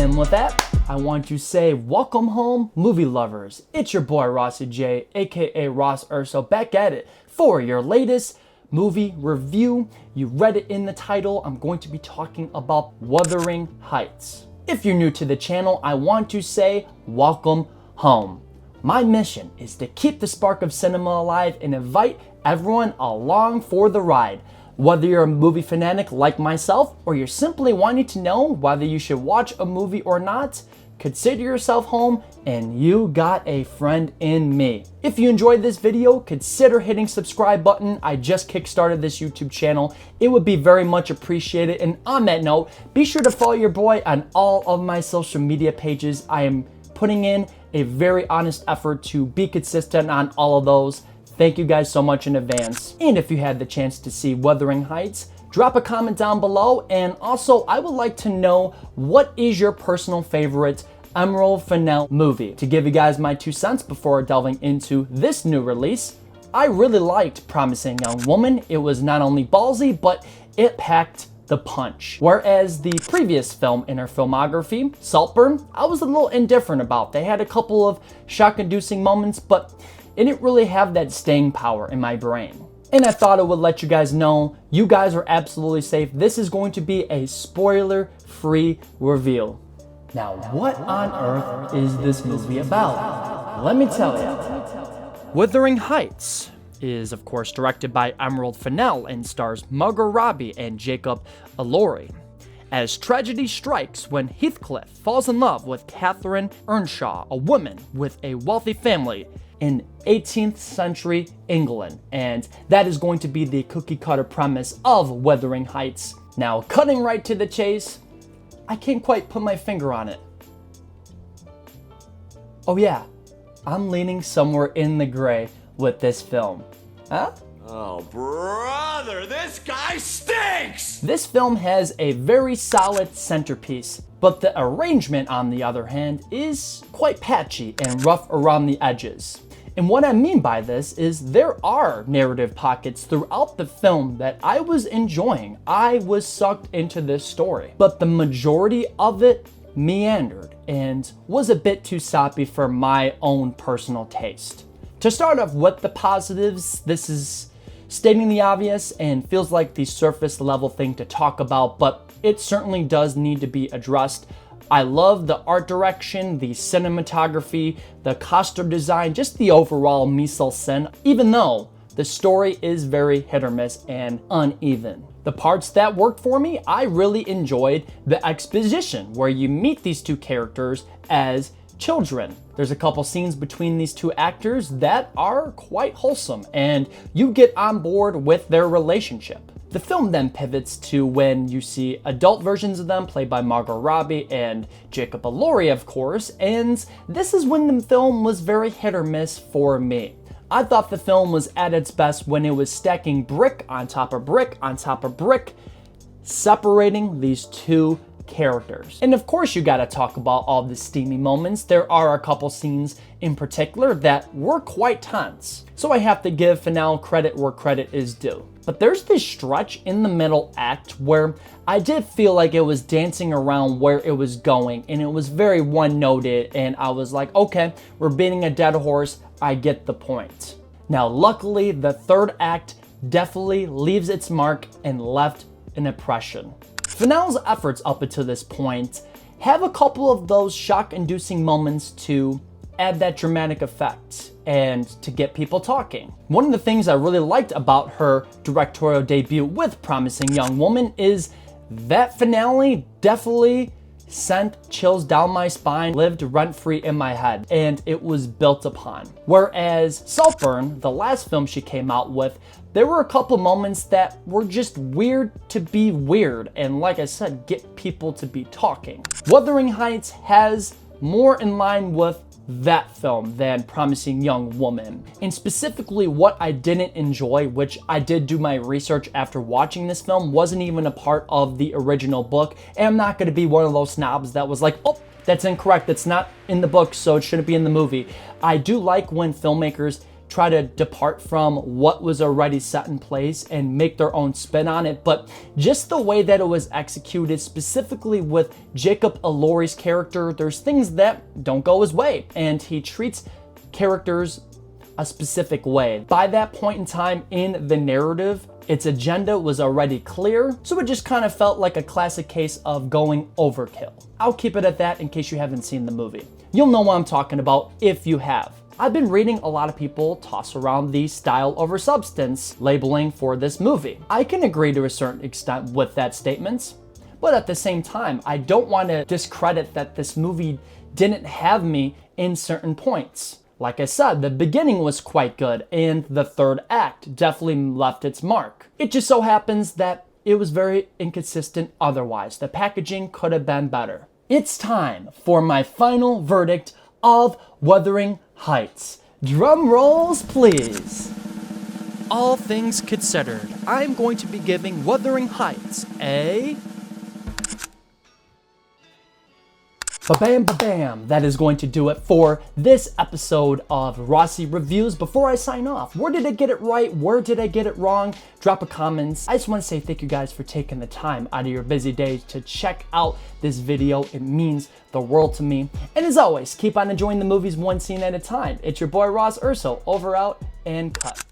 And with that, I want to say welcome home, movie lovers. It's your boy Rossi J, aka Ross Urso, back at it for your latest movie review. You read it in the title. I'm going to be talking about Wuthering Heights. If you're new to the channel, I want to say welcome home. My mission is to keep the spark of cinema alive and invite everyone along for the ride. Whether you're a movie fanatic like myself, or you're simply wanting to know whether you should watch a movie or not, consider yourself home and you got a friend in me. If you enjoyed this video, consider hitting subscribe button. I just kickstarted this YouTube channel. It would be very much appreciated. And on that note, be sure to follow your boy on all of my social media pages. I am putting in a very honest effort to be consistent on all of those. Thank you guys so much in advance. And if you had the chance to see Wuthering Heights, drop a comment down below. And also, I would like to know, what is your personal favorite Emerald Fennell movie? To give you guys my 2 cents before delving into this new release, I really liked Promising Young Woman. It was not only ballsy, but it packed the punch. Whereas the previous film in her filmography, Saltburn, I was a little indifferent about. They had a couple of shock-inducing moments, but it didn't really have that staying power in my brain. And I thought I would let you guys know, you guys are absolutely safe. This is going to be a spoiler-free review. Now, what on earth is this movie about? Let me tell you. Wuthering Heights is, of course, directed by Emerald Fennell and stars Margot Robbie and Jacob Elordi. As tragedy strikes when Heathcliff falls in love with Catherine Earnshaw, a woman with a wealthy family in 18th century England. And that is going to be the cookie cutter premise of Wuthering Heights. Now, cutting right to the chase, I can't quite put my finger on it. Oh yeah, I'm leaning somewhere in the gray with this film. Huh? Oh, brother, this guy stinks! This film has a very solid centerpiece, but the arrangement, on the other hand, is quite patchy and rough around the edges. And what I mean by this is there are narrative pockets throughout the film that I was enjoying. I was sucked into this story, but the majority of it meandered and was a bit too soppy for my own personal taste. To start off with the positives, this is stating the obvious and feels like the surface level thing to talk about, but it certainly does need to be addressed. I love the art direction, the cinematography, the costume design, just the overall mise-en-scène, even though the story is very hit or miss and uneven. The parts that worked for me, I really enjoyed the exposition where you meet these two characters as children. There's a couple scenes between these two actors that are quite wholesome and you get on board with their relationship. The film then pivots to when you see adult versions of them played by Margot Robbie and Jacob Elordi, of course, and this is when the film was very hit or miss for me. I thought the film was at its best when it was stacking brick on top of brick on top of brick, separating these two characters. And of course you gotta talk about all the steamy moments. There are a couple scenes in particular that were quite tense. So I have to give Fennell credit where credit is due. But there's this stretch in the middle act where I did feel like it was dancing around where it was going and it was very one-noted and I was like, okay, we're beating a dead horse, I get the point. Now luckily the third act definitely leaves its mark and left an impression. Fennell's efforts up until this point have a couple of those shock-inducing moments to add that dramatic effect and to get people talking. One of the things I really liked about her directorial debut with Promising Young Woman is that finale definitely sent chills down my spine, lived rent-free in my head, and it was built upon. Whereas Saltburn, the last film she came out with, there were a couple moments that were just weird to be weird, and like I said, get people to be talking. Wuthering Heights has more in line with that film than Promising Young Woman. And specifically what I didn't enjoy, which I did do my research after watching this film, wasn't even a part of the original book. And I'm not gonna be one of those snobs that was like, oh, that's incorrect, that's not in the book, so it shouldn't be in the movie. I do like when filmmakers try to depart from what was already set in place and make their own spin on it, but just the way that it was executed, specifically with Jacob Elordi's character, there's things that don't go his way, and he treats characters a specific way. By that point in time in the narrative, its agenda was already clear, so it just kind of felt like a classic case of going overkill. I'll keep it at that in case you haven't seen the movie. You'll know what I'm talking about if you have. I've been reading a lot of people toss around the style over substance labeling for this movie. I can agree to a certain extent with that statement, but at the same time, I don't want to discredit that this movie didn't have me in certain points. Like I said, the beginning was quite good, and the third act definitely left its mark. It just so happens that it was very inconsistent otherwise. The packaging could have been better. It's time for my final verdict of Wuthering Heights. Drum rolls, please. All things considered, I'm going to be giving Wuthering Heights a... Ba-bam, ba-bam. That is going to do it for this episode of Rossi Reviews. Before I sign off, where did I get it right? Where did I get it wrong? Drop a comment. I just want to say thank you guys for taking the time out of your busy days to check out this video. It means the world to me. And as always, keep on enjoying the movies one scene at a time. It's your boy Ross Urso, over, out, and cut.